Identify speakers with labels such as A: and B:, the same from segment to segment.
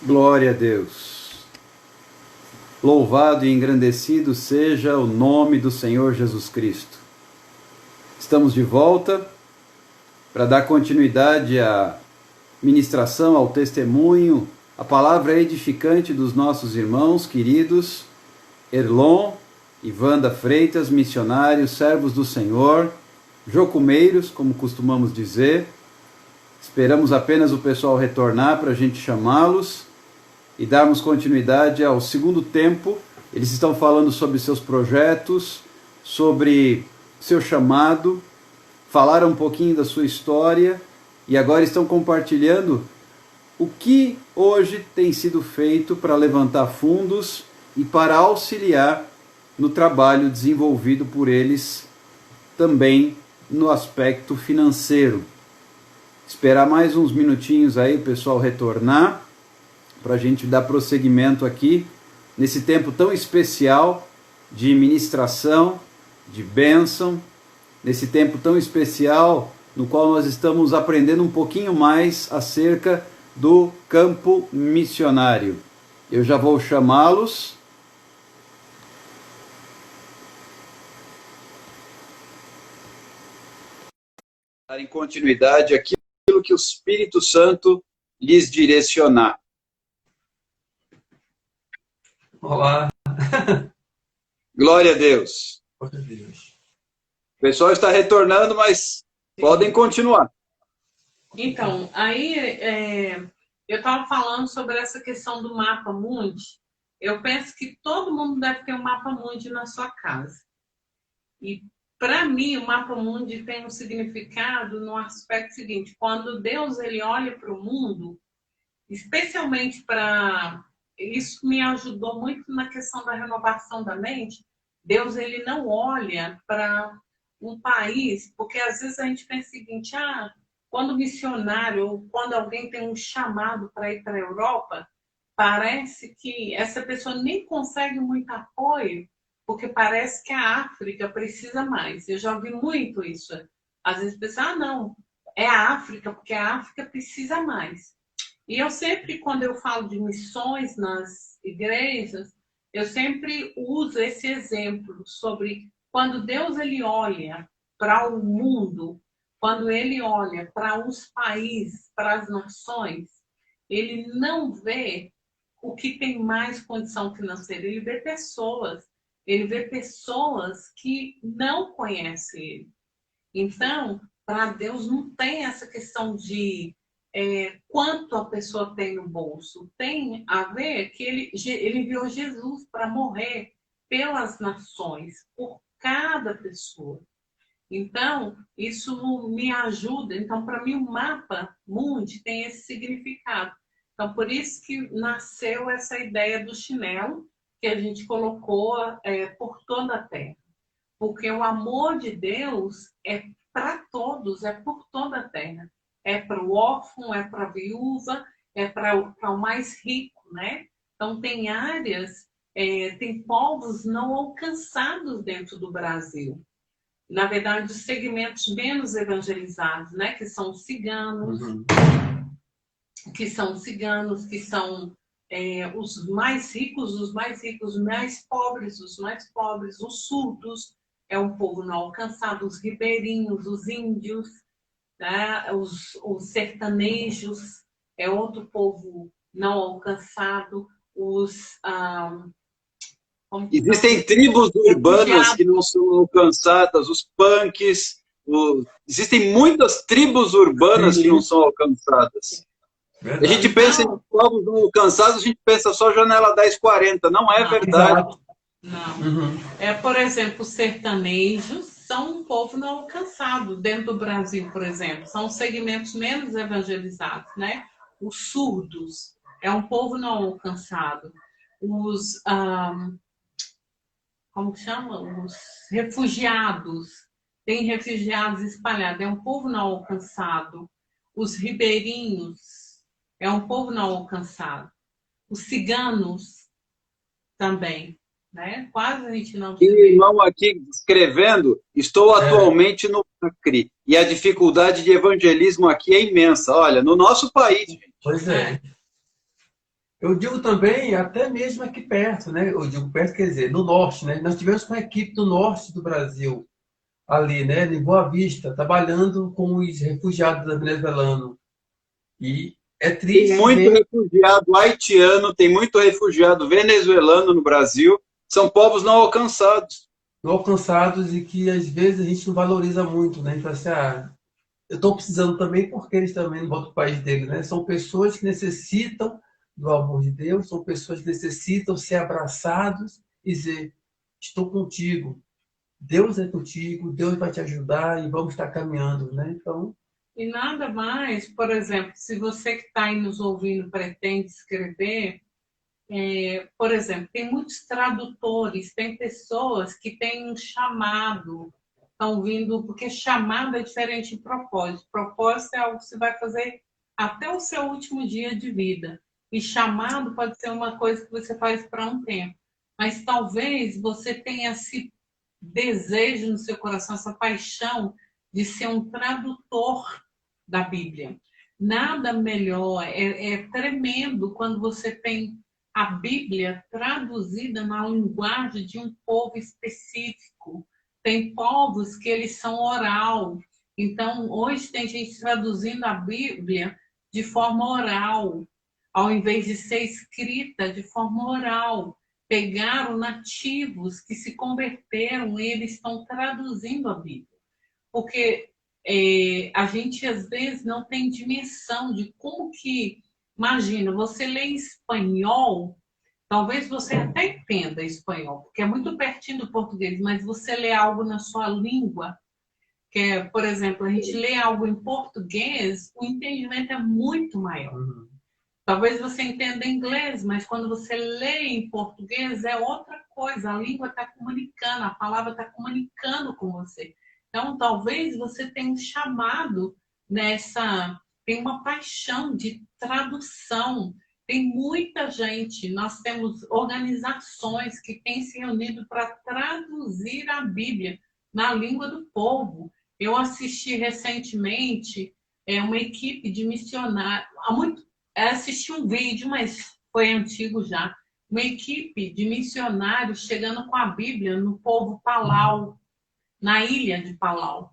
A: Glória a Deus. Louvado e engrandecido seja o nome do Senhor Jesus Cristo. Estamos de volta para dar continuidade à ministração, ao testemunho, à palavra edificante dos nossos irmãos queridos, Erlon e Wanda Freitas, missionários, servos do Senhor, jocumeiros, como costumamos dizer. Esperamos apenas o pessoal retornar para a gente chamá-los e darmos continuidade ao segundo tempo. Eles estão falando sobre seus projetos, sobre seu chamado, falaram um pouquinho da sua história e agora estão compartilhando o que hoje tem sido feito para levantar fundos e para auxiliar no trabalho desenvolvido por eles também no aspecto financeiro. Esperar mais uns minutinhos aí o pessoal retornar para a gente dar prosseguimento aqui nesse tempo tão especial de ministração, de bênção, nesse tempo tão especial no qual nós estamos aprendendo um pouquinho mais acerca do campo missionário. Eu já vou chamá-los. Darem continuidade àquilo que o Espírito Santo lhes direcionar.
B: Olá.
A: Glória a Deus.
B: Glória a Deus.
A: O pessoal está retornando, mas podem continuar.
C: Então, aí eu estava falando sobre essa questão do mapa mundi. Eu penso que todo mundo deve ter um mapa mundi na sua casa. E, para mim, o mapa mundi tem um significado no aspecto seguinte: quando Deus ele olha para o mundo, especialmente para... Isso me ajudou muito na questão da renovação da mente. Deus ele não olha para um país, porque às vezes a gente pensa o seguinte: quando missionário ou quando alguém tem um chamado para ir para a Europa, parece que essa pessoa nem consegue muito apoio, porque parece que a África precisa mais. Eu já ouvi muito isso. Às vezes pensa, não, é a África, porque a África precisa mais. E eu sempre, quando eu falo de missões nas igrejas, eu sempre uso esse exemplo sobre quando Deus ele olha para o mundo, quando ele olha para os países, para as nações, ele não vê o que tem mais condição financeira, ele vê pessoas que não conhecem ele. Então, para Deus não tem essa questão de quanto a pessoa tem no bolso. Tem a ver que ele enviou Jesus para morrer pelas nações, por cada pessoa. Então, isso me ajuda. Então, para mim, o mapa mundi tem esse significado. Então, por isso que nasceu essa ideia do chinelo, que a gente colocou por toda a terra. Porque o amor de Deus é para todos, é por toda a terra. É para o órfão, é para a viúva, é para o mais rico, né? Então, tem áreas, tem povos não alcançados dentro do Brasil. Na verdade, os segmentos menos evangelizados, né? Que são os ciganos, que são os mais ricos, os mais pobres, os surdos, é um povo não alcançado, os ribeirinhos, os índios, né? Os sertanejos, é outro povo não alcançado,
A: Existem tribos urbanas que não são alcançadas, os punks, existem muitas tribos urbanas que não são alcançadas. Verdade. A gente pensa em povos não alcançados, a gente pensa só janela 1040, não é verdade.
C: Não. Por exemplo, os sertanejos são um povo não alcançado dentro do Brasil, por exemplo. São segmentos menos evangelizados, né? Os surdos é um povo não alcançado. Como chama? Os refugiados. Tem refugiados espalhados, é um povo não alcançado. Os ribeirinhos é um povo não alcançado. Os ciganos também. Né? Quase a gente não se vê.
A: O irmão aqui escrevendo, estou atualmente no Acre e a dificuldade de evangelismo aqui é imensa. Olha, no nosso país.
B: Pois é. Eu digo também, até mesmo aqui perto, né? Eu digo perto, quer dizer, no norte, né? Nós tivemos uma equipe do norte do Brasil, ali, né? Em Boa Vista, trabalhando com os refugiados venezuelanos. E é
A: Tem
B: triste
A: muito
B: ver
A: refugiado haitiano, tem muito refugiado venezuelano no Brasil. São povos não alcançados.
B: alcançados e que às vezes a gente não valoriza muito, né? Então, assim, eu estou precisando também porque eles também não voltam para o país deles, né? São pessoas que necessitam do amor de Deus, são pessoas que necessitam ser abraçados e dizer: estou contigo, Deus é contigo, Deus vai te ajudar e vamos estar caminhando, né? Então,
C: E nada mais, por exemplo, se você que está aí nos ouvindo pretende escrever, por exemplo, tem muitos tradutores, tem pessoas que têm um chamado, estão vindo, porque chamado é diferente de propósito. Propósito é algo que você vai fazer até o seu último dia de vida. E chamado pode ser uma coisa que você faz para um tempo. Mas talvez você tenha esse desejo no seu coração, essa paixão de ser um tradutor da Bíblia. Nada melhor, é tremendo quando você tem a Bíblia traduzida na linguagem de um povo específico. Tem povos que eles são oral. Então, hoje tem gente traduzindo a Bíblia de forma oral, ao invés de ser escrita de forma oral. Pegaram nativos que se converteram e eles estão traduzindo a Bíblia. Porque a gente, às vezes, não tem dimensão de como que... Imagina, você lê em espanhol, talvez você até entenda espanhol, porque é muito pertinho do português, mas você lê algo na sua língua, que é, por exemplo, a gente lê algo em português, o entendimento é muito maior. Talvez você entenda inglês, mas quando você lê em português é outra coisa. A língua está comunicando, a palavra está comunicando com você. Então, talvez você tenha um chamado nessa... Tem uma paixão de tradução. Tem muita gente, nós temos organizações que têm se reunido para traduzir a Bíblia na língua do povo. Eu assisti recentemente uma equipe de missionários, assisti um vídeo, mas foi antigo já, uma equipe de missionários chegando com a Bíblia no povo Palau, na ilha de Palau.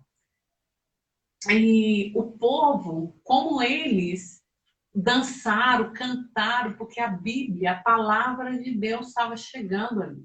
C: E o povo, como eles dançaram, cantaram, porque a Bíblia, a palavra de Deus estava chegando ali.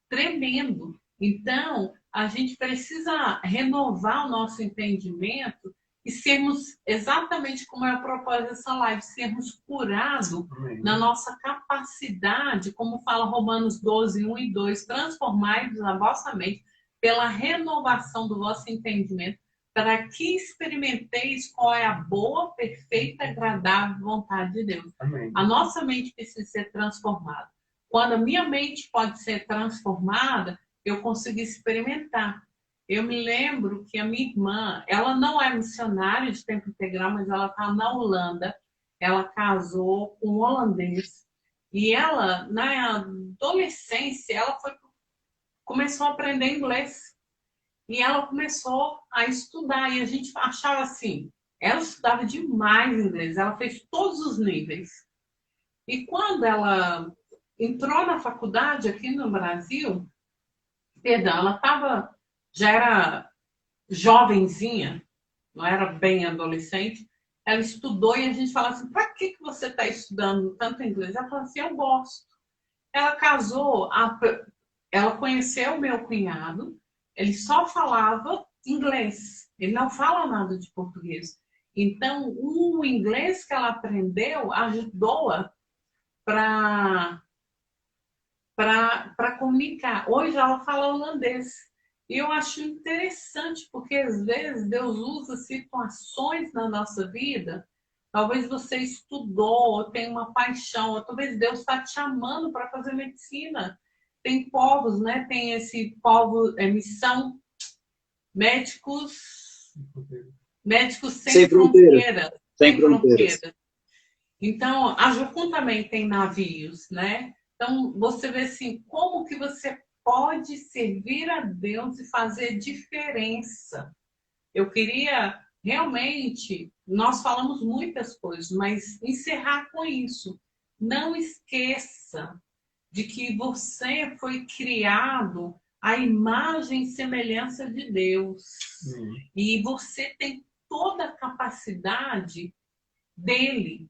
C: Tremendo. Então, a gente precisa renovar o nosso entendimento e sermos, exatamente como é a proposta dessa live, sermos curados na nossa capacidade, como fala Romanos 12, 1 e 2, transformai-vos na vossa mente pela renovação do vosso entendimento, para que experimenteis qual é a boa, perfeita, agradável vontade de Deus.
B: amém.
C: A nossa mente precisa ser transformada. Quando a minha mente pode ser transformada, eu consigo experimentar. Eu me lembro que a minha irmã, ela não é missionária de tempo integral, mas ela está na Holanda. Ela casou com um holandês. E ela, na adolescência, começou a aprender inglês. E ela começou a estudar. E a gente achava assim, ela estudava demais inglês. Ela fez todos os níveis. E quando ela entrou na faculdade aqui no Brasil, ela já era jovenzinha, não era bem adolescente, ela estudou e a gente falava assim, para que você está estudando tanto inglês? Ela falou assim, eu gosto. Ela casou, ela conheceu o meu cunhado, ele só falava inglês, ele não fala nada de português. Então, o inglês que ela aprendeu ajudou-a para comunicar. Hoje ela fala holandês. E eu acho interessante, porque às vezes Deus usa situações na nossa vida. Talvez você estudou, ou tem uma paixão, ou talvez Deus está te chamando para fazer medicina. Tem povos, né? Tem esse povo, missão, médicos sem fronteiras. Sem fronteiras. Então, a Jucum também tem navios, né? Então, você vê assim, como que você pode servir a Deus e fazer diferença. Eu queria realmente, nós falamos muitas coisas, mas encerrar com isso. não esqueça de que você foi criado à imagem e semelhança de Deus. E você tem toda a capacidade dele.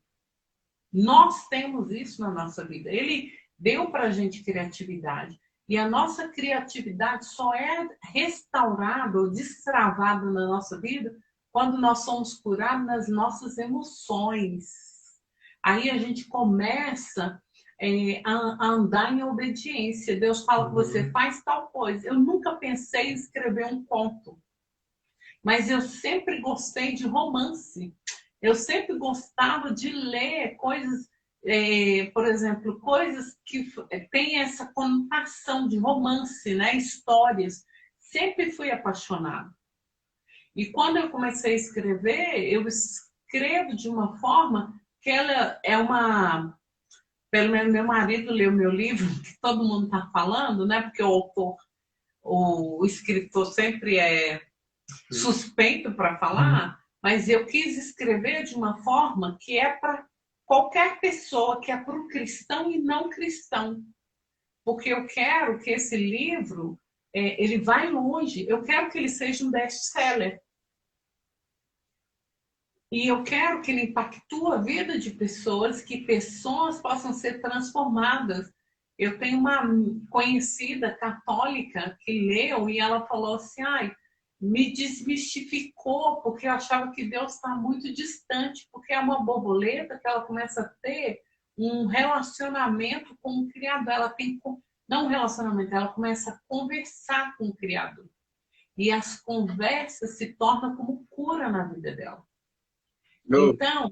C: Nós temos isso na nossa vida. Ele deu para a gente criatividade. E a nossa criatividade só é restaurada ou destravada na nossa vida quando nós somos curados nas nossas emoções. Aí a gente começa a andar em obediência. Deus fala que você faz tal coisa. Eu nunca pensei em escrever um conto, mas eu sempre gostei de romance. Eu sempre gostava de ler coisas, por exemplo, coisas que têm essa conotação de romance, né? Histórias. Sempre fui apaixonada. E quando eu comecei a escrever, eu escrevo de uma forma que ela é uma... Pelo menos meu marido leu meu livro, que todo mundo está falando, né? Porque o autor, o escritor sempre é suspeito para falar, mas eu quis escrever de uma forma que é para qualquer pessoa, que é para o cristão e não cristão. Porque eu quero que esse livro, ele vai longe, eu quero que ele seja um best-seller. E eu quero que ele impactue a vida de pessoas, que pessoas possam ser transformadas. Eu tenho uma conhecida católica que leu e ela falou assim, me desmistificou, porque eu achava que Deus está muito distante, porque é uma borboleta que ela começa a ter um relacionamento com o Criador. Ela tem, não um relacionamento, ela começa a conversar com o Criador. E as conversas se tornam como cura na vida dela. Então,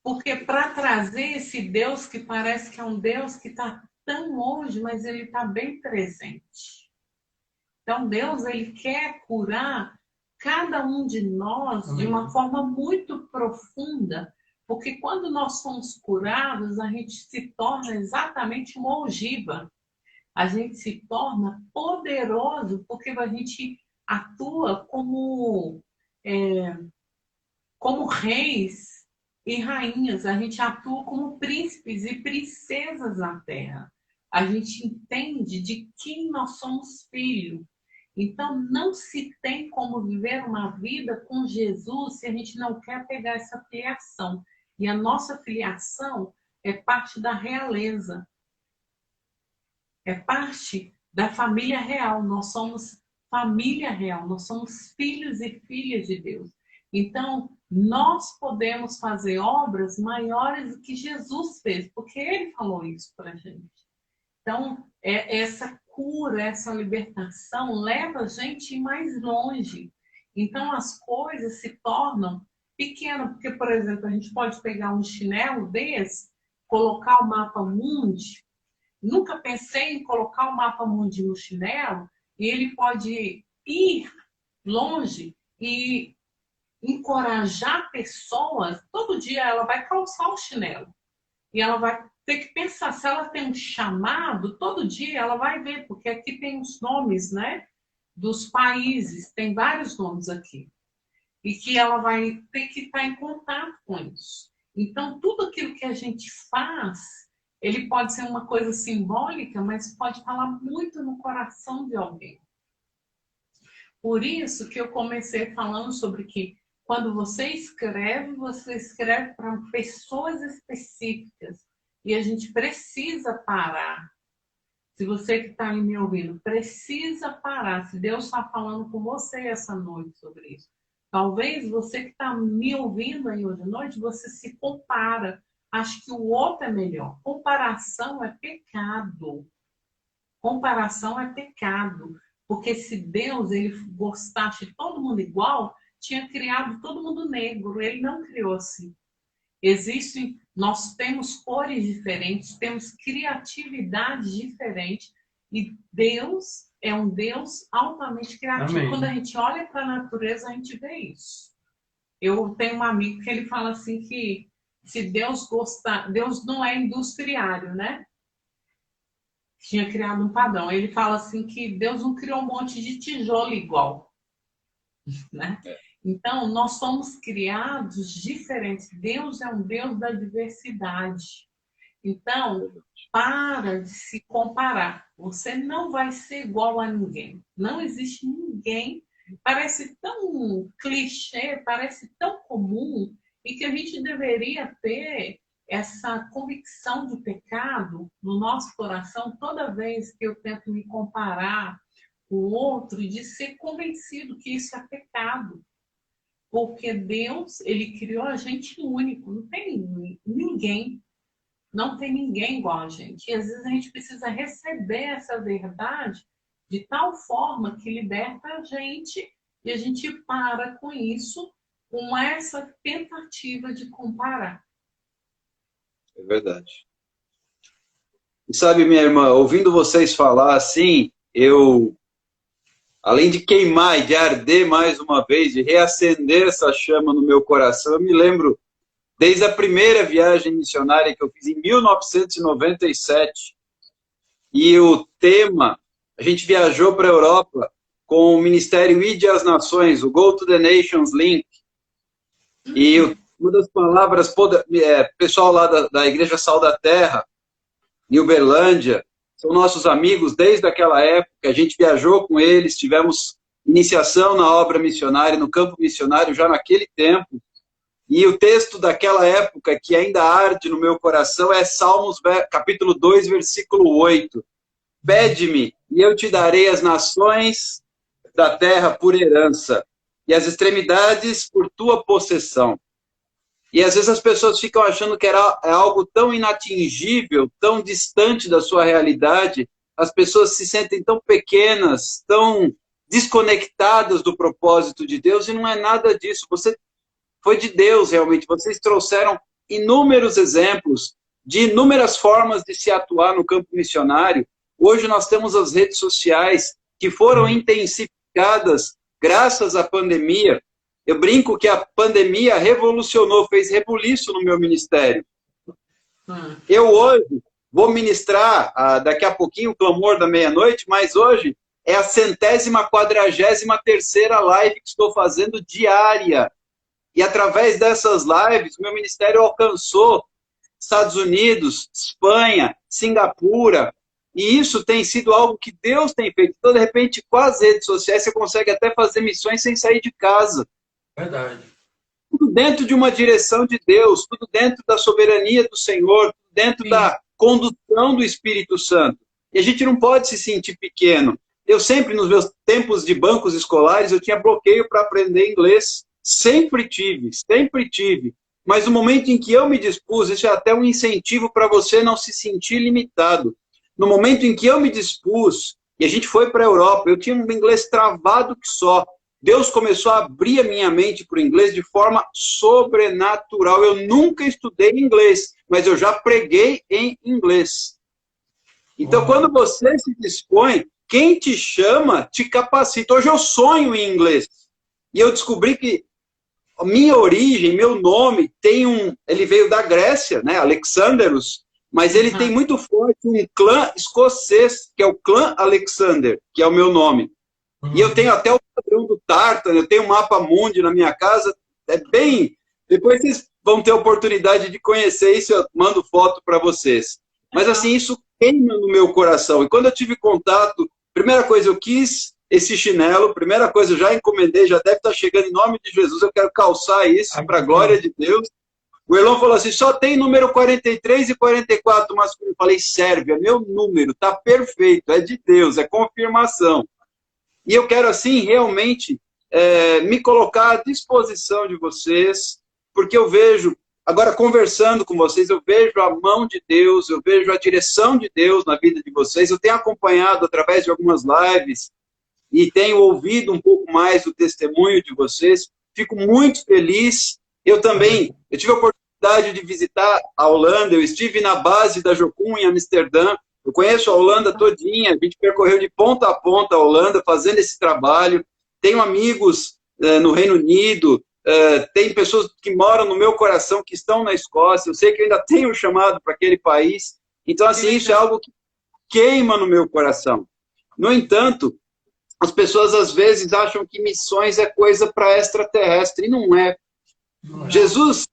C: porque para trazer esse Deus que parece que é um Deus que está tão longe, mas ele está bem presente. Então, Deus, ele quer curar cada um de nós de uma forma muito profunda, porque quando nós somos curados, a gente se torna exatamente uma ogiva. A gente se torna poderoso, porque a gente atua como reis e rainhas, a gente atua como príncipes e princesas na terra. A gente entende de quem nós somos filhos. Então, não se tem como viver uma vida com Jesus se a gente não quer pegar essa filiação. E a nossa filiação é parte da realeza. É parte da família real. Nós somos família real. Nós somos filhos e filhas de Deus. Então, nós podemos fazer obras maiores do que Jesus fez, porque ele falou isso para a gente. Então, essa cura, essa libertação leva a gente mais longe. Então, as coisas se tornam pequenas, porque, por exemplo, a gente pode pegar um chinelo desse, colocar o mapa mundi. Nunca pensei em colocar o mapa mundi no chinelo, e ele pode ir longe e encorajar pessoas. Todo dia ela vai calçar o chinelo e ela vai ter que pensar, se ela tem um chamado, todo dia ela vai ver, porque aqui tem os nomes, né, dos países, tem vários nomes aqui, e que ela vai ter que estar em contato com isso. Então, tudo aquilo que a gente faz, ele pode ser uma coisa simbólica, mas pode falar muito no coração de alguém. Por isso que eu comecei falando sobre que quando você escreve para pessoas específicas. E a gente precisa parar. Se você que está aí me ouvindo, precisa parar. Se Deus está falando com você essa noite sobre isso. Talvez você que está me ouvindo aí hoje à noite, você se compara. Acha que o outro é melhor. Comparação é pecado. Comparação é pecado. Porque se Deus ele gostasse de todo mundo igual, tinha criado todo mundo negro. Ele não criou assim. Nós temos cores diferentes, temos criatividade diferente. E Deus é um Deus altamente criativo. Amém. Quando a gente olha para a natureza, a gente vê isso. Eu tenho um amigo que ele fala assim que se Deus gostar... Deus não é industriário, né? Tinha criado um padrão. Ele fala assim que Deus não criou um monte de tijolo igual. Né? Então, nós somos criados diferentes. Deus é um Deus da diversidade. Então, para de se comparar. Você não vai ser igual a ninguém. Não existe ninguém. Parece tão clichê, parece tão comum, e que a gente deveria ter essa convicção de pecado no nosso coração toda vez que eu tento me comparar com o outro, de ser convencido que isso é pecado. Porque Deus, ele criou a gente único, não tem ninguém. Não tem ninguém igual a gente. E às vezes a gente precisa receber essa verdade de tal forma que liberta a gente e a gente para com isso, com essa tentativa de comparar.
A: É verdade. E sabe, minha irmã, ouvindo vocês falar assim, eu, além de queimar e de arder mais uma vez, de reacender essa chama no meu coração, eu me lembro desde a primeira viagem missionária que eu fiz em 1997. E o tema, a gente viajou para a Europa com o Ministério Ide às Nações, o Go to the Nations Link. E uma das palavras, pessoal lá da Igreja Sal da Terra, em Uberlândia, são nossos amigos desde aquela época, a gente viajou com eles, tivemos iniciação na obra missionária, no campo missionário já naquele tempo. E o texto daquela época, que ainda arde no meu coração, é Salmos, capítulo 2, versículo 8. Pede-me, e eu te darei as nações da terra por herança, e as extremidades por tua possessão. E às vezes as pessoas ficam achando que é algo tão inatingível, tão distante da sua realidade, as pessoas se sentem tão pequenas, tão desconectadas do propósito de Deus, e não é nada disso. Foi de Deus, realmente. Vocês trouxeram inúmeros exemplos de inúmeras formas de se atuar no campo missionário. Hoje nós temos as redes sociais que foram intensificadas graças à pandemia. Eu brinco que a pandemia revolucionou, fez rebuliço no meu ministério. Eu hoje vou ministrar, daqui a pouquinho, o Clamor da Meia-Noite, mas hoje é a 143ª live que estou fazendo diária. E através dessas lives, meu ministério alcançou Estados Unidos, Espanha, Singapura. E isso tem sido algo que Deus tem feito. Então, de repente, com as redes sociais, você consegue até fazer missões sem sair de casa.
B: Verdade.
A: Tudo dentro de uma direção de Deus, tudo dentro da soberania do Senhor, tudo dentro da condução do Espírito Santo. E a gente não pode se sentir pequeno. Eu sempre, nos meus tempos de bancos escolares, eu tinha bloqueio para aprender inglês. Sempre tive. Mas no momento em que eu me dispus, isso é até um incentivo para você não se sentir limitado. No momento em que eu me dispus, e a gente foi para a Europa, eu tinha um inglês travado que só. Deus começou a abrir a minha mente para o inglês de forma sobrenatural. Eu nunca estudei inglês, mas eu já preguei em inglês. Então, quando você se dispõe, quem te chama te capacita. Hoje eu sonho em inglês. E eu descobri que a minha origem, meu nome, ele veio da Grécia, né, Alexandros, mas ele tem muito forte um clã escocês, que é o clã Alexander, que é o meu nome. E eu tenho até o padrão do Tartan, eu tenho um mapa mundi na minha casa, depois vocês vão ter a oportunidade de conhecer isso, eu mando foto para vocês. Mas assim, isso queima no meu coração. E quando eu tive contato, primeira coisa, eu quis esse chinelo, primeira coisa, eu já encomendei, já deve estar chegando em nome de Jesus, eu quero calçar isso para a glória de Deus. O Elon falou assim, só tem número 43 e 44 masculino. Eu falei, serve, é meu número, tá perfeito, é de Deus, é confirmação. E eu quero, assim, realmente me colocar à disposição de vocês, porque eu vejo, agora conversando com vocês, eu vejo a mão de Deus, eu vejo a direção de Deus na vida de vocês. Eu tenho acompanhado através de algumas lives e tenho ouvido um pouco mais o testemunho de vocês. Fico muito feliz. Eu tive a oportunidade de visitar a Holanda, eu estive na base da Jocum em Amsterdã. Eu conheço a Holanda todinha, a gente percorreu de ponta a ponta a Holanda fazendo esse trabalho. Tenho amigos no Reino Unido, tem pessoas que moram no meu coração, que estão na Escócia. Eu sei que eu ainda tenho um chamado para aquele país. Então, assim, isso é algo que queima no meu coração. No entanto, as pessoas às vezes acham que missões é coisa para extraterrestre, e não é. Jesus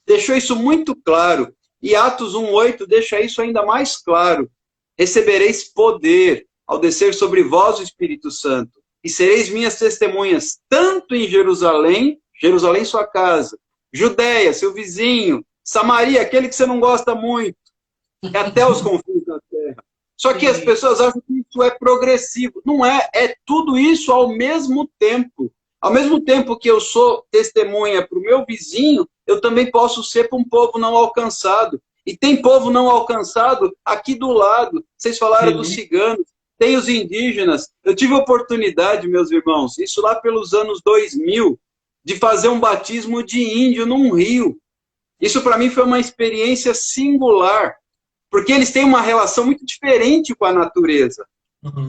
A: deixou isso muito claro. E Atos 1:8 deixa isso ainda mais claro. Recebereis poder ao descer sobre vós o Espírito Santo, e sereis minhas testemunhas, tanto em Jerusalém, Jerusalém sua casa, Judéia, seu vizinho, Samaria, aquele que você não gosta muito, até os confins da terra. Só que as pessoas acham que isso é progressivo. Não é, é tudo isso ao mesmo tempo. Ao mesmo tempo que eu sou testemunha para o meu vizinho, eu também posso ser para um povo não alcançado. E tem povo não alcançado aqui do lado. Vocês falaram dos ciganos, tem os indígenas. Eu tive a oportunidade, meus irmãos, isso lá pelos anos 2000, de fazer um batismo de índio num rio. Isso para mim foi uma experiência singular, porque eles têm uma relação muito diferente com a natureza.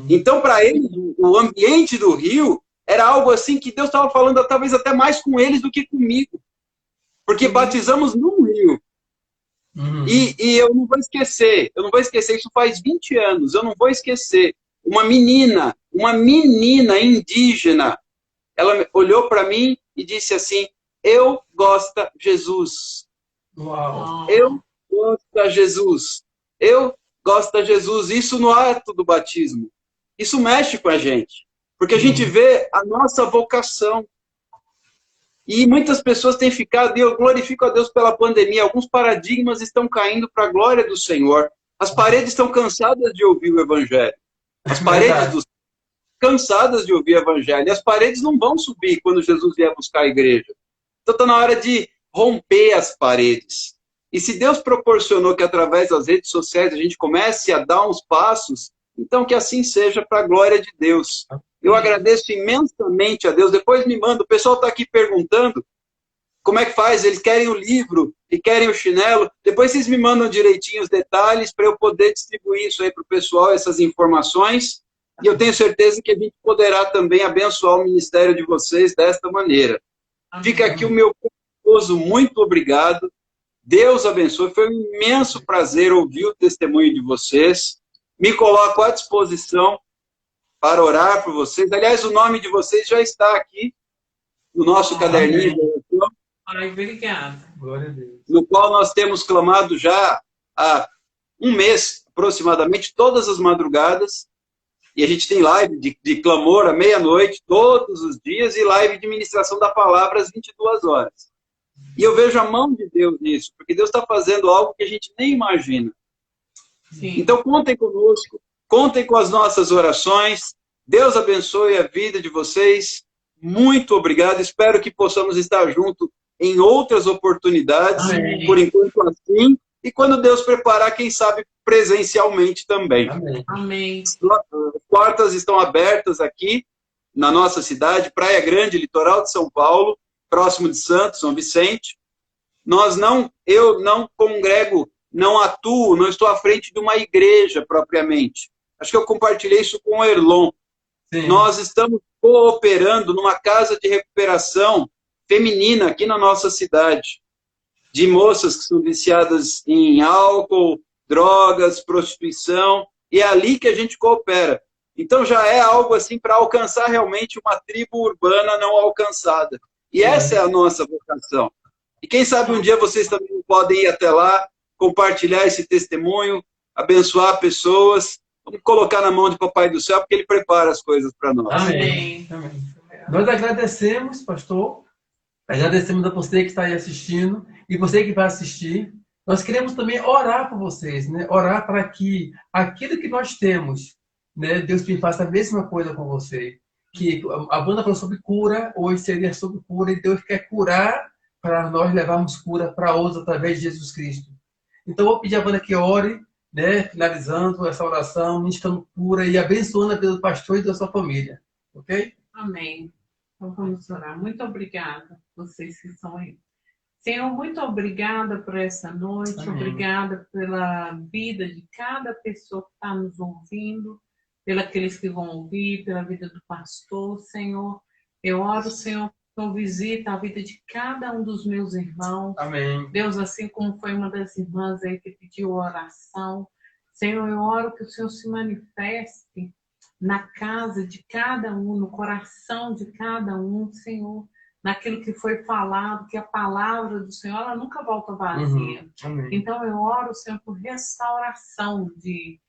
A: Então, para eles, o ambiente do rio era algo assim que Deus estava falando talvez até mais com eles do que comigo. Porque batizamos num rio. E eu não vou esquecer, isso faz 20 anos, eu não vou esquecer. Uma menina indígena, ela olhou para mim e disse assim, eu gosto de Jesus.
B: Uau.
A: Eu gosto de Jesus. Eu gosto de Jesus. Isso no ato do batismo. Isso mexe com a gente. Porque a gente vê a nossa vocação. E muitas pessoas têm ficado, e eu glorifico a Deus pela pandemia, alguns paradigmas estão caindo para a glória do Senhor. As paredes estão cansadas de ouvir o Evangelho. As paredes cansadas de ouvir o Evangelho. E as paredes não vão subir quando Jesus vier buscar a igreja. Então está na hora de romper as paredes. E se Deus proporcionou que através das redes sociais a gente comece a dar uns passos, então que assim seja para a glória de Deus. Eu agradeço imensamente a Deus. Depois me manda, o pessoal está aqui perguntando como é que faz, eles querem o livro e querem o chinelo. Depois vocês me mandam direitinho os detalhes para eu poder distribuir isso aí para o pessoal, essas informações. E eu tenho certeza que a gente poderá também abençoar o ministério de vocês desta maneira. Fica aqui o meu carinhoso muito obrigado. Deus abençoe. Foi um imenso prazer ouvir o testemunho de vocês. Me coloco à disposição para orar por vocês. Aliás, o nome de vocês já está aqui no nosso caderninho de oração.
C: Ai, obrigada.
B: Glória a Deus.
A: No qual nós temos clamado já há um mês, aproximadamente, todas as madrugadas. E a gente tem live de clamor à meia-noite, todos os dias, e live de ministração da palavra às 22 horas. E eu vejo a mão de Deus nisso, porque Deus está fazendo algo que a gente nem imagina.
C: Sim.
A: Então, contem conosco, contem com as nossas orações. Deus abençoe a vida de vocês. Muito obrigado. Espero que possamos estar juntos em outras oportunidades.
C: Amém.
A: Por enquanto, assim. E quando Deus preparar, quem sabe, presencialmente também.
B: Amém.
C: Amém.
A: As portas estão abertas aqui na nossa cidade, Praia Grande, litoral de São Paulo, próximo de Santos, São Vicente. Eu não congrego, não atuo, não estou à frente de uma igreja propriamente. Acho que eu compartilhei isso com o Erlon.
B: Sim.
A: Nós estamos cooperando numa casa de recuperação feminina aqui na nossa cidade, de moças que são viciadas em álcool, drogas, prostituição, e é ali que a gente coopera. Então já é algo assim para alcançar realmente uma tribo urbana não alcançada. E essa é a nossa vocação. E quem sabe um dia vocês também podem ir até lá, compartilhar esse testemunho, abençoar pessoas. Vamos colocar na mão de Papai do Céu, porque Ele prepara as coisas para nós.
B: Amém. Amém. Nós agradecemos, pastor. Agradecemos a você que está aí assistindo e você que vai assistir. Nós queremos também orar por vocês, né? Orar para que aquilo que nós temos, né? Deus faça a mesma coisa com você. Que a banda falou sobre cura, hoje seria sobre cura, e Deus quer curar para nós levarmos cura para outros através de Jesus Cristo. Então, eu vou pedir a banda que ore, né? Finalizando essa oração, ministrando cura e abençoando a vida do pastor e da sua família. Ok?
C: Amém. Então vamos orar. Muito obrigada, vocês que estão aí. Senhor, muito obrigada por essa noite,
B: Amém.
C: Obrigada pela vida de cada pessoa que está nos ouvindo, pelos que vão ouvir, pela vida do pastor, Senhor. Eu oro, Senhor, que visita a vida de cada um dos meus irmãos.
B: Amém.
C: Deus, assim como foi uma das irmãs aí que pediu oração, Senhor, eu oro que o Senhor se manifeste na casa de cada um, no coração de cada um, Senhor. naquilo que foi falado, que a palavra do Senhor, ela nunca volta vazia. Então eu oro, Senhor, por restauração de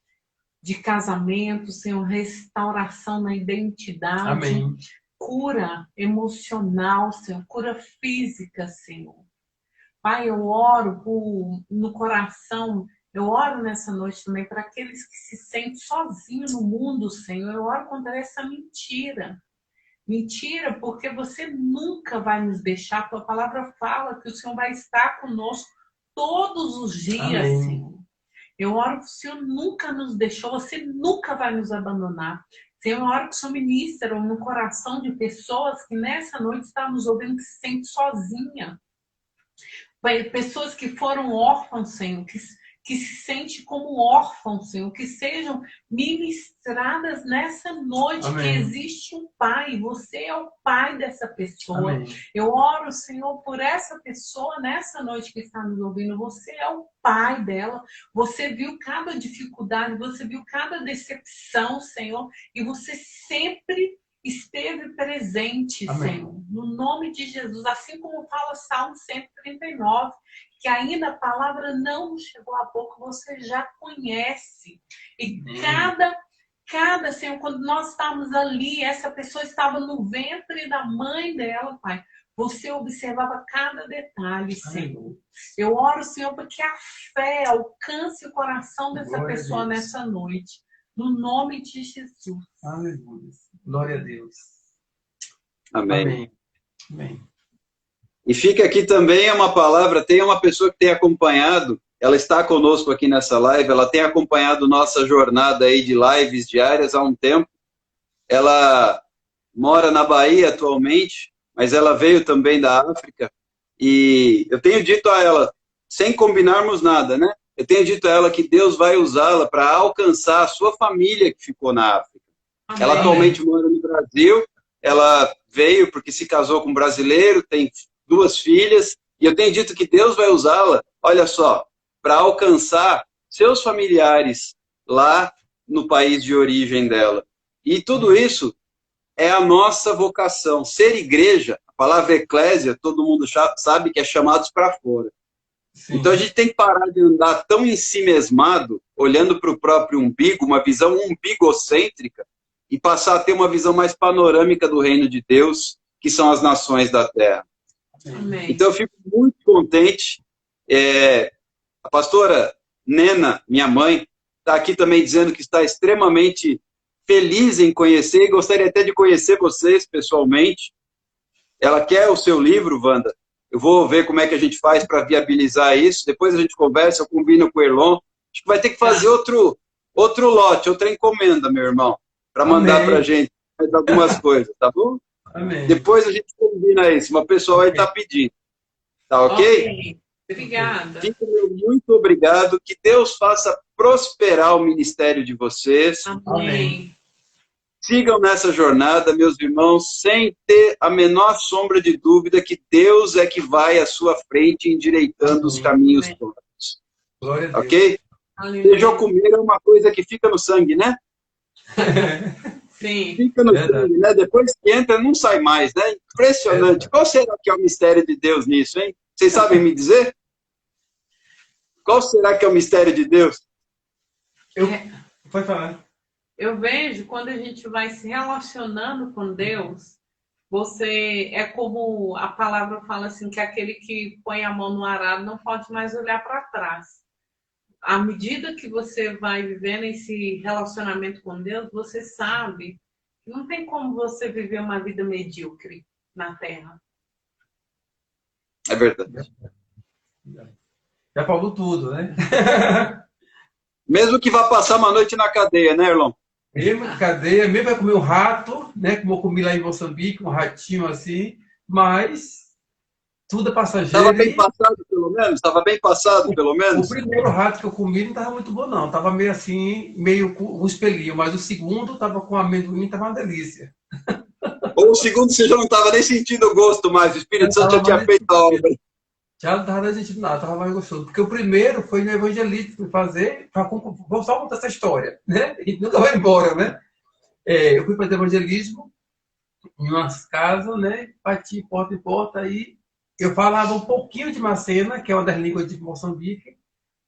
C: casamento, Senhor, restauração na identidade,
B: Amém.
C: cura emocional, Senhor, cura física, Senhor. Pai, eu oro no coração, eu oro nessa noite também para aqueles que se sentem sozinhos no mundo, Senhor. Eu oro contra essa mentira. Mentira, porque você nunca vai nos deixar. A tua palavra fala que o Senhor vai estar conosco todos os dias,
B: Amém.
C: Senhor. Eu oro que o Senhor nunca nos deixou, você nunca vai nos abandonar. Senhor, eu oro que o Senhor ministra no coração de pessoas que nessa noite estão nos ouvindo, que se sentem sozinha. Pessoas que foram órfãos, Senhor, que se sentem como órfãos, Senhor, que sejam ministradas nessa noite.
B: Amém.
C: Que existe um Pai, você é o Pai dessa pessoa.
B: Amém.
C: Eu oro, Senhor, por essa pessoa nessa noite que está nos ouvindo. Você é o Pai dela, você viu cada dificuldade, você viu cada decepção, Senhor, e você sempre esteve presente,
B: Amém.
C: Senhor, no nome de Jesus, assim como fala Salmo 139, que ainda a palavra não nos chegou à boca, você já conhece. E cada, Senhor, quando nós estávamos ali, essa pessoa estava no ventre da mãe dela, Pai, você observava cada detalhe, Senhor. Eu oro, Senhor, para que a fé alcance o coração dessa pessoa nessa noite. No nome de Jesus.
B: Aleluia. Glória a Deus.
A: Amém.
B: Amém. Amém.
A: E fica aqui também uma palavra, tem uma pessoa que tem acompanhado, ela está conosco aqui nessa live, ela tem acompanhado nossa jornada aí de lives diárias há um tempo. Ela mora na Bahia atualmente, mas ela veio também da África. E eu tenho dito a ela, sem combinarmos nada, né? Eu tenho dito a ela que Deus vai usá-la para alcançar a sua família que ficou na África. Amém. Ela atualmente mora no Brasil, ela veio porque se casou com um brasileiro, tem 2 filhas, e eu tenho dito que Deus vai usá-la, olha só, para alcançar seus familiares lá no país de origem dela. E tudo isso é a nossa vocação. Ser igreja, a palavra eclésia, todo mundo sabe que é chamados para fora. Sim. Então a gente tem que parar de andar tão em si mesmado, olhando para o próprio umbigo, uma visão umbigocêntrica, e passar a ter uma visão mais panorâmica do reino de Deus, que são as nações da terra.
C: Amém.
A: Então eu fico muito contente. A pastora Nena, minha mãe, está aqui também dizendo que está extremamente feliz em conhecer, e gostaria até de conhecer vocês pessoalmente. Ela quer o seu livro, Wanda. Eu vou ver como é que a gente faz para viabilizar isso. Depois a gente conversa, eu combino com o Erlon. Acho que vai ter que fazer outro lote, outra encomenda, meu irmão, para mandar para a gente mais algumas coisas, tá bom?
B: Amém.
A: Depois a gente combina isso. Uma pessoa aí está pedindo. Tá ok?
C: Ok. Obrigada.
A: Muito obrigado. Que Deus faça prosperar o ministério de vocês.
C: Amém.
A: Sigam nessa jornada, meus irmãos, sem ter a menor sombra de dúvida que Deus é que vai à sua frente, endireitando os caminhos todos.
B: Glória a Deus.
A: Ok? Beijo ou comer é uma coisa que fica no sangue, né?
C: Sim.
A: Fica no sangue, né? Depois que entra, não sai mais, né? Impressionante. Qual será que é o mistério de Deus nisso, hein? Vocês sabem me dizer? Qual será que é o mistério de Deus?
B: Pode falar.
C: Eu vejo, quando a gente vai se relacionando com Deus, você é como a palavra fala assim, que aquele que põe a mão no arado não pode mais olhar para trás. À medida que você vai vivendo esse relacionamento com Deus, você sabe que não tem como você viver uma vida medíocre na Terra.
A: É verdade.
B: Já falou tudo, né?
A: Mesmo que vá passar uma noite na cadeia, né, Erlon?
B: Mesmo de cadeia, mesmo vai comer um rato, né? Como eu comi lá em Moçambique, um ratinho assim, mas tudo é passageiro.
A: Estava bem passado, pelo menos? Estava bem passado, pelo menos?
B: O primeiro rato que eu comi não estava muito bom, não. Estava meio assim, meio com um espelhinho, mas o segundo estava com amendoim, estava uma delícia.
A: Ou o segundo você já não estava nem sentindo o gosto mais, o Espírito Santo já tinha feito a obra.
B: Já não estava sentindo nada, estava mais gostoso. Porque o primeiro foi no evangelista que fazer, vou só contar essa história, né? E nunca vai embora, né? Eu fui fazer evangelismo em umas casas, né? Bati porta em porta, aí eu falava um pouquinho de Macena, que é uma das línguas de Moçambique,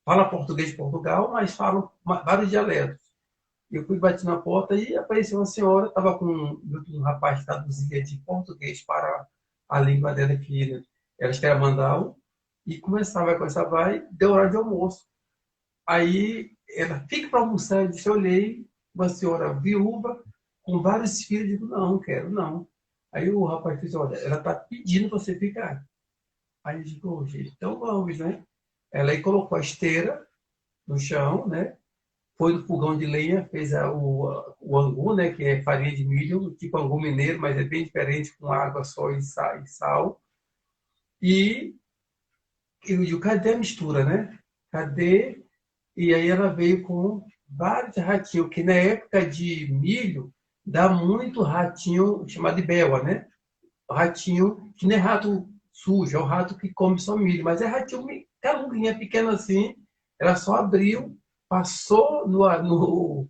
B: fala português de Portugal, mas falam vários dialetos. Eu fui bater na porta e apareceu uma senhora, estava com um rapaz que traduzia de português para a língua dela, que elas queriam mandar, e vai, deu hora de almoço. Aí ela fica para almoçar, eu disse, eu olhei, uma senhora viúva, com vários filhos, eu digo, não, quero, não. Aí o rapaz disse, olha, ela está pedindo você ficar. Aí eu digo, oh, gente, então vamos, né? Ela aí colocou a esteira no chão, né? Foi no fogão de lenha, fez o angu, né? Que é farinha de milho, tipo angu mineiro, mas é bem diferente, com água só e sal. E eu digo, cadê a mistura, né? Cadê? E aí ela veio com vários ratinhos, que na época de milho, dá muito ratinho chamado de bela, né? O ratinho, que não é rato sujo, é o rato que come só milho, mas é ratinho, calunguinha pequena assim, ela só abriu, passou no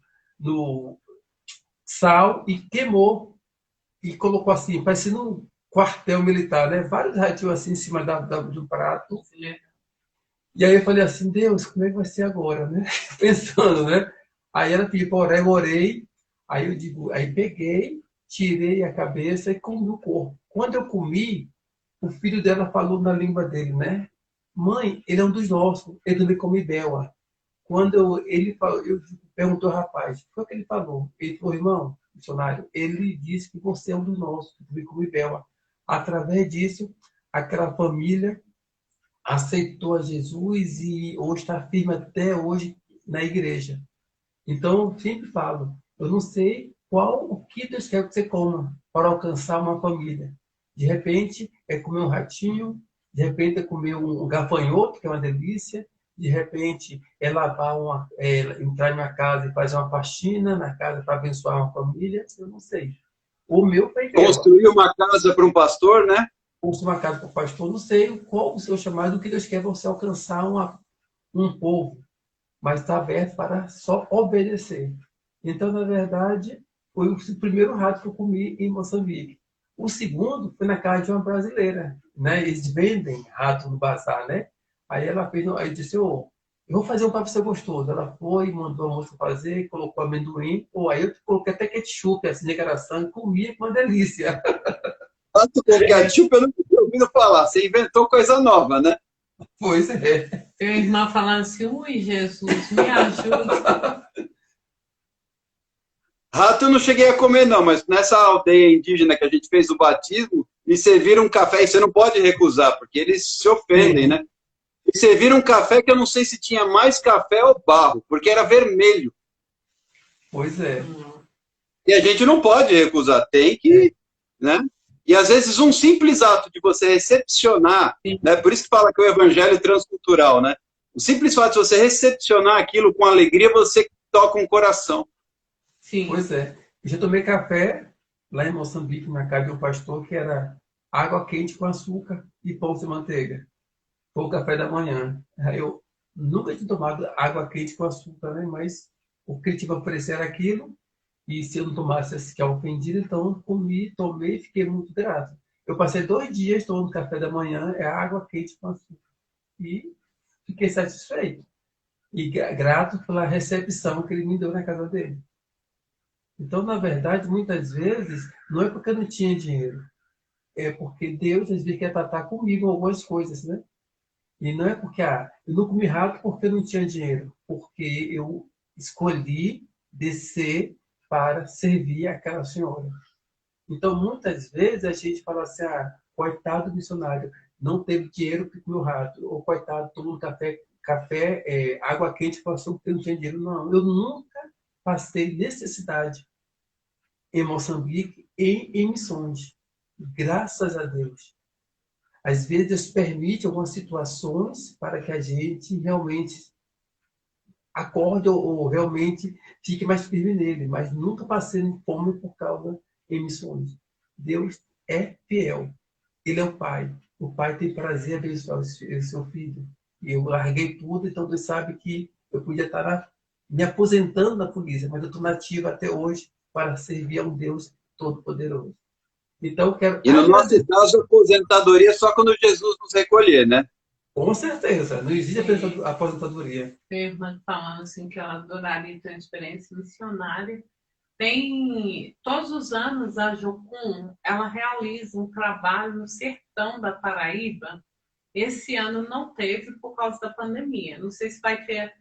B: sal e queimou, e colocou assim, parecendo um quartel militar, né? Vários ratinhos assim em cima do prato. E aí eu falei assim, Deus, como é que vai ser agora, né? Pensando, né? Aí ela pediu para orar, eu orei, aí eu digo, aí peguei, tirei a cabeça e comi o corpo. Quando eu comi, o filho dela falou na língua dele, né? Mãe, ele é um dos nossos, ele também come bela. Quando ele falou, eu perguntou ao rapaz, o que foi que ele falou? Ele falou, irmão, missionário, ele disse que você é um dos nossos, que também come bela. Através disso, aquela família aceitou a Jesus e hoje está firme até hoje na igreja. Então, eu sempre falo, eu não sei o que Deus quer que você coma para alcançar uma família. De repente, é comer um ratinho, de repente é comer um gafanhoto, que é uma delícia, de repente é entrar em uma casa e fazer uma faxina na casa para abençoar uma família, eu não sei. O meu foi dela.
A: Construir uma casa para um pastor, né?
B: Construir uma casa para o pastor, não sei qual o seu chamado, o que Deus quer você alcançar um povo, mas está aberto para só obedecer. Então, na verdade, foi o primeiro rato que eu comi em Moçambique. O segundo foi na casa de uma brasileira, né? Eles vendem rato no bazar, né? Aí ela fez, aí disse, oh, eu vou fazer um para você gostoso. Ela foi, mandou a moça fazer, colocou amendoim, aí eu coloquei até ketchup, assim, negaração, comia com uma delícia.
A: Pato com ketchup eu nunca tinha ouvido falar. Você inventou coisa nova, né?
B: Pois é.
C: Minha irmã falando assim, ui, Jesus, me ajuda.
A: Rato eu não cheguei a comer, não, mas nessa aldeia indígena que a gente fez o batismo, me serviram um café, e você não pode recusar, porque eles se ofendem, né? Me serviram um café que eu não sei se tinha mais café ou barro, porque era vermelho.
B: Pois é.
A: E a gente não pode recusar, tem que, né? E às vezes um simples ato de você recepcionar, né? Por isso que fala que o evangelho é transcultural, né? O simples fato de você recepcionar aquilo com alegria, você toca um coração.
B: Sim. Pois é. Eu já tomei café lá em Moçambique, na casa de um pastor, que era água quente com açúcar e pão sem manteiga. Foi o café da manhã. Eu nunca tinha tomado água quente com açúcar, né? Mas o que ele tinha oferecer era aquilo. E se eu não tomasse esse que é ofendido, então comi, tomei e fiquei muito grato. Eu passei 2 dias tomando café da manhã, é água quente com açúcar. E fiquei satisfeito. E grato pela recepção que ele me deu na casa dele. Então, na verdade, muitas vezes, não é porque eu não tinha dinheiro. É porque Deus, às vezes, quer tratar comigo em algumas coisas, né? E não é porque, eu não comi rato porque eu não tinha dinheiro. Porque eu escolhi descer para servir aquela senhora. Então, muitas vezes, a gente fala assim, coitado do missionário, não teve dinheiro porque comeu rato. Ou coitado, tomou água quente, passou porque não tinha dinheiro. Não, eu nunca passei necessidade em Moçambique e em missões. Graças a Deus. Às vezes, Deus permite algumas situações para que a gente realmente acorde ou realmente fique mais firme nele, mas nunca passei fome por causa de missões. Deus é fiel. Ele é o Pai. O Pai tem prazer em abençoar o seu filho. E eu larguei tudo, então Deus sabe que eu podia estar me aposentando na polícia, mas eu estou nativa até hoje para servir a um Deus todo-poderoso. Então, eu quero
A: E no nosso
B: agradecer.
A: caso, a aposentadoria é só quando Jesus nos recolher, né?
B: Com certeza, não existe
C: E
B: aposentadoria.
C: minha irmã falando assim que ela adoraria ter uma experiência missionária. Tem, todos os anos a Jocum, ela realiza um trabalho no sertão da Paraíba. Esse ano não teve por causa da pandemia. Não sei se vai ter,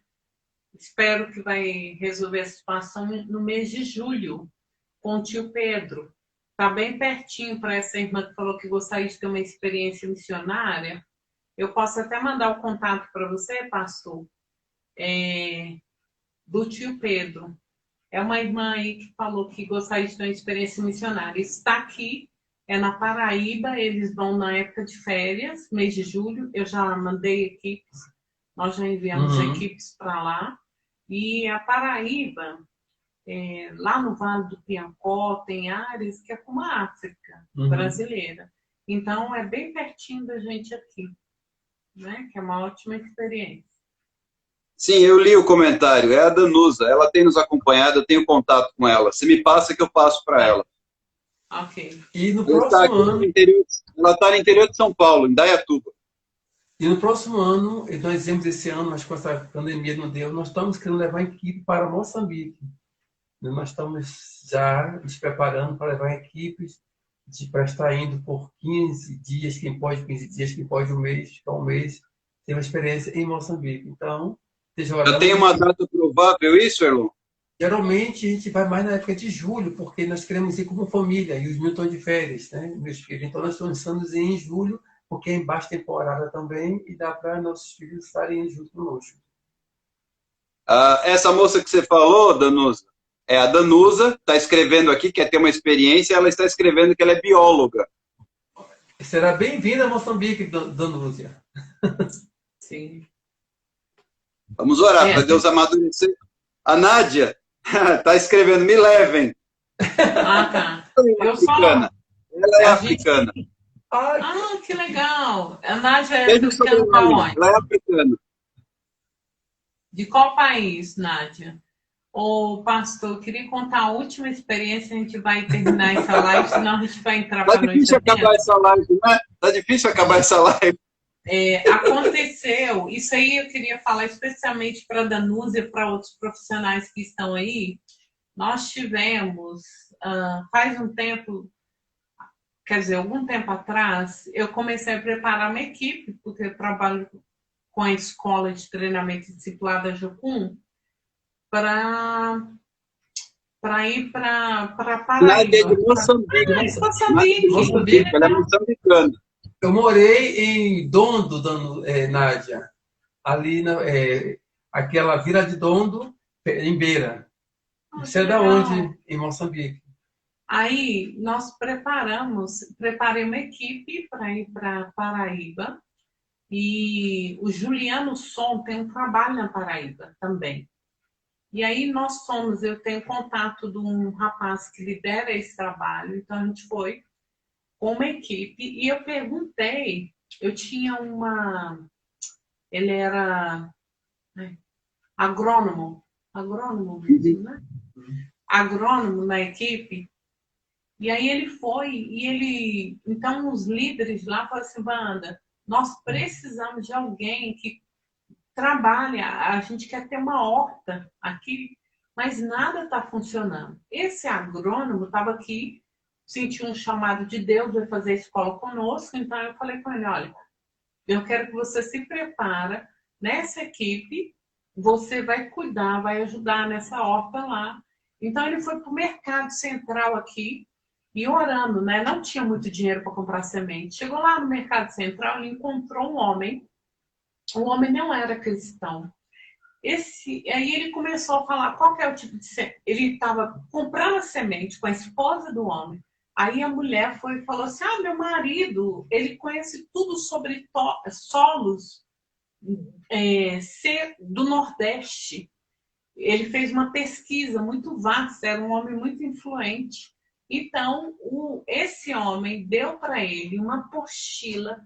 C: espero que vai resolver a situação no mês de julho, com o tio Pedro. Está bem pertinho para essa irmã que falou que gostaria de ter uma experiência missionária. Eu posso até mandar o contato para você, pastor, do tio Pedro. É uma irmã aí que falou que gostaria de ter uma experiência missionária. Está aqui, é na Paraíba, eles vão na época de férias, mês de julho. Eu já mandei equipes, nós já enviamos equipes para lá. E a Paraíba, lá no Vale do Piancó, tem áreas que é como a África brasileira. Então, é bem pertinho da gente aqui, né? Que é uma ótima experiência.
A: Sim, eu li o comentário. É a Danusa. Ela tem nos acompanhado, eu tenho contato com ela. Se me passa, que eu passo para ela.
C: Ok.
B: E no
A: Ela está
B: próximo
A: aqui no
B: ano,
A: interior, ela está no interior de São Paulo, em Dayatuba.
B: nós dizemos esse ano, mas com essa pandemia não deu, nós estamos querendo levar a equipe para Moçambique. Nós estamos já nos preparando para levar equipes para estar indo por 15 dias, quem pode 15 dias, quem pode um mês, ficar um mês, ter uma experiência em Moçambique. Então, esteja
A: Já tem
B: orando.
A: uma data provável isso, Erlon?
B: Geralmente a gente vai mais na época de julho, porque nós queremos ir como família, e os meus estão de férias, né? Meus filhos. Então nós estamos em ir em julho, porque é em baixa temporada também, e dá para nossos filhos estarem junto conosco.
A: Essa moça que você falou, Danusa, é a Danusa, está escrevendo aqui, quer ter uma experiência, ela está escrevendo que ela é bióloga.
B: Será bem-vinda a Moçambique, Dona Lúcia.
C: Sim.
A: Vamos orar para Deus amadurecer. A Nádia está escrevendo, me levem.
C: Ah, tá.
A: Ela é africana. Ela é africana.
C: Ah, que legal. A Nádia é
A: Veja o
C: africana para
A: sobrenome.
C: onde?
A: Ela é africana.
C: De qual país, Nádia? Ô, pastor, eu queria contar a última experiência, a gente vai terminar essa live, senão a gente vai entrar para a noite
A: difícil acabar essa live, né? Tá difícil acabar essa live.
C: Aconteceu, isso aí eu queria falar especialmente para a Danusa e para outros profissionais que estão aí. Nós tivemos, faz um tempo, quer dizer, algum tempo atrás, eu comecei a preparar uma equipe, porque eu trabalho com a escola de treinamento discipulado da Jocum, para ir para Paraíba.
A: Nádia é de Moçambique.
C: Moçambique.
A: Ela é moçambicana.
B: Eu morei em Dondo, Nádia. Ali, aquela Vila de Dondo, em Beira. Você é da onde? Em Moçambique.
C: Aí, nós preparei uma equipe para ir para Paraíba. E o Juliano Som tem um trabalho na Paraíba também. E aí eu tenho contato de um rapaz que lidera esse trabalho, então a gente foi com uma equipe e eu perguntei, ele era agrônomo mesmo, né? Agrônomo na equipe, e aí ele foi, então os líderes lá falaram assim, Wanda, nós precisamos de alguém que trabalha, a gente quer ter uma horta aqui, mas nada está funcionando. Esse agrônomo estava aqui, sentiu um chamado de Deus, vai fazer a escola conosco, então eu falei com ele, olha, eu quero que você se prepare nessa equipe, você vai cuidar, vai ajudar nessa horta lá. Então ele foi para o mercado central aqui, e orando, né? Não tinha muito dinheiro para comprar semente. Chegou lá no mercado central, ele encontrou um homem. O homem não era cristão. Aí ele começou a falar qual que é o tipo de semente. Ele estava comprando a semente com a esposa do homem. Aí a mulher foi e falou assim, meu marido, ele conhece tudo sobre solos do Nordeste. Ele fez uma pesquisa muito vasta, era um homem muito influente. Então, esse homem deu para ele uma apostila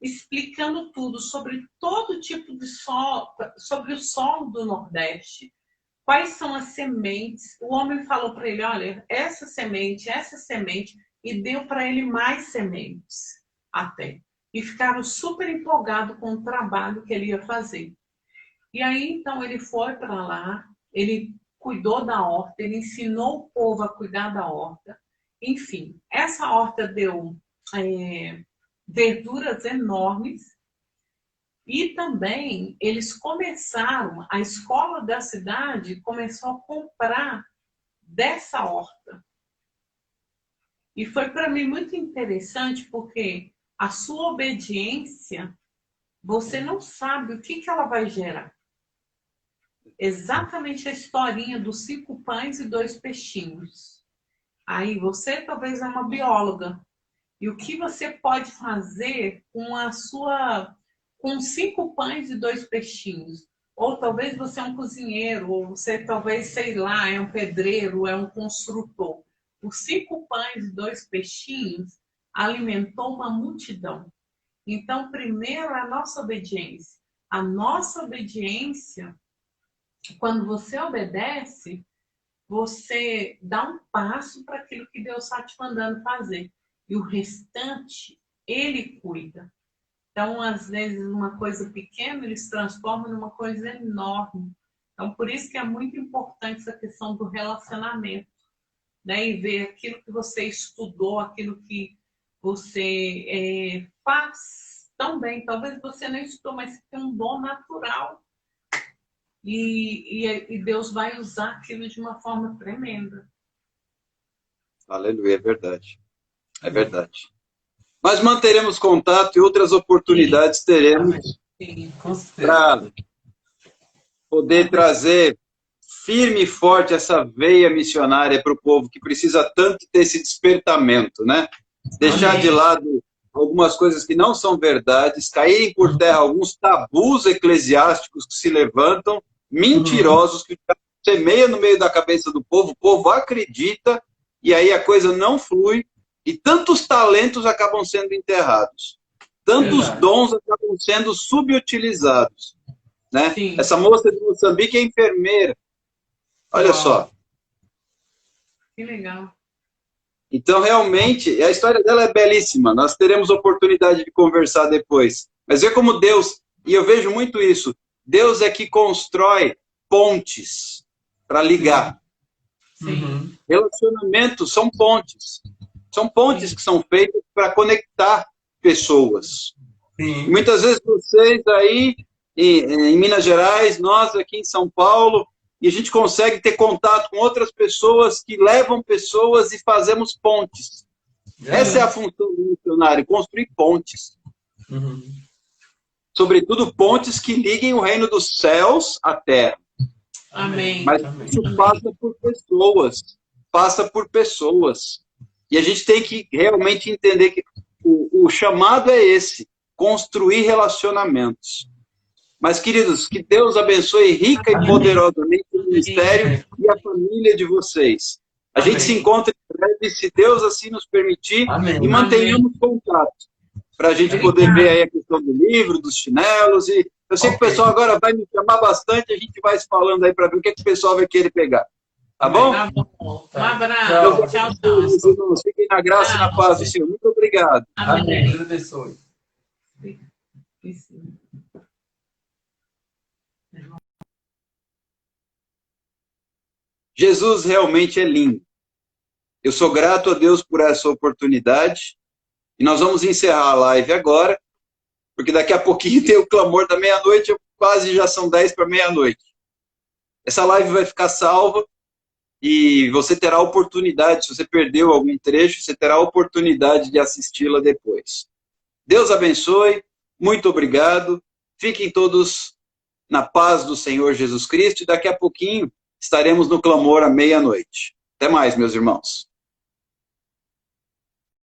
C: explicando tudo sobre todo tipo de solo, sobre o solo do Nordeste, quais são as sementes. O homem falou para ele, olha, essa semente, e deu para ele mais sementes até. E ficaram super empolgados com o trabalho que ele ia fazer. E aí, então, ele foi para lá, ele cuidou da horta, ele ensinou o povo a cuidar da horta. Enfim, essa horta deu verduras enormes. E também eles começaram, a escola da cidade começou a comprar dessa horta. E foi para mim muito interessante, porque a sua obediência, você não sabe o que ela vai gerar. Exatamente a historinha dos 5 pães e 2 peixinhos. Aí você talvez é uma bióloga. E o que você pode fazer com 5 pães e 2 peixinhos? Ou talvez você é um cozinheiro, ou você talvez, sei lá, é um pedreiro, é um construtor. Os 5 pães e 2 peixinhos alimentou uma multidão. Então, primeiro, a nossa obediência. A nossa obediência, quando você obedece, você dá um passo para aquilo que Deus está te mandando fazer. E o restante, Ele cuida. Então, às vezes, uma coisa pequena, Ele se transforma numa coisa enorme. Então, por isso que é muito importante essa questão do relacionamento, né? E ver aquilo que você estudou, aquilo que você faz tão bem. Talvez você não estudou, mas tem um dom natural. E Deus vai usar aquilo de uma forma tremenda.
A: Aleluia, é verdade. É verdade. Nós manteremos contato e outras oportunidades teremos para poder trazer firme e forte essa veia missionária para o povo que precisa tanto ter esse despertamento, né? Deixar de lado algumas coisas que não são verdades, caírem por terra alguns tabus eclesiásticos que se levantam, mentirosos, que semeia no meio da cabeça do povo, o povo acredita, e aí a coisa não flui, e tantos talentos acabam sendo enterrados. Tantos dons acabam sendo subutilizados. Né? Essa moça de Moçambique é enfermeira. Olha só.
C: Que legal.
A: Então, realmente, a história dela é belíssima. Nós teremos oportunidade de conversar depois. Mas vê como Deus, e eu vejo muito isso, Deus é que constrói pontes para ligar.
C: Sim.
A: Relacionamentos são pontes. São pontes que são feitas para conectar pessoas.
B: Sim.
A: Muitas vezes vocês aí em Minas Gerais, nós aqui em São Paulo, e a gente consegue ter contato com outras pessoas que levam pessoas e fazemos pontes. Essa é a função do missionário, construir pontes. Sobretudo pontes que liguem o reino dos céus à terra.
C: Amém.
A: Mas isso passa por pessoas. Passa por pessoas. E a gente tem que realmente entender que o chamado é esse, construir relacionamentos. Mas, queridos, que Deus abençoe rica e poderosamente o ministério e a família de vocês. A gente se encontra em breve, se Deus assim nos permitir, e mantenhamos contato, para a gente poder ver aí a questão do livro, dos chinelos, e eu sei que o pessoal agora vai me chamar bastante, a gente vai se falando aí para ver o que o pessoal vai querer pegar. Tá bom?
C: Tá bom. Um abraço. Tchau, tchau.
A: Irmãos, fiquem na graça e na paz do Senhor. Muito obrigado.
B: Amém. Deus abençoe.
A: Jesus realmente é lindo. Eu sou grato a Deus por essa oportunidade. E nós vamos encerrar a live agora, porque daqui a pouquinho tem o clamor da meia-noite, quase já são 10 para meia-noite. Essa live vai ficar salva e você terá a oportunidade, se você perdeu algum trecho, você terá a oportunidade de assisti-la depois. Deus abençoe, muito obrigado. Fiquem todos na paz do Senhor Jesus Cristo e daqui a pouquinho estaremos no clamor à meia-noite. Até mais, meus irmãos.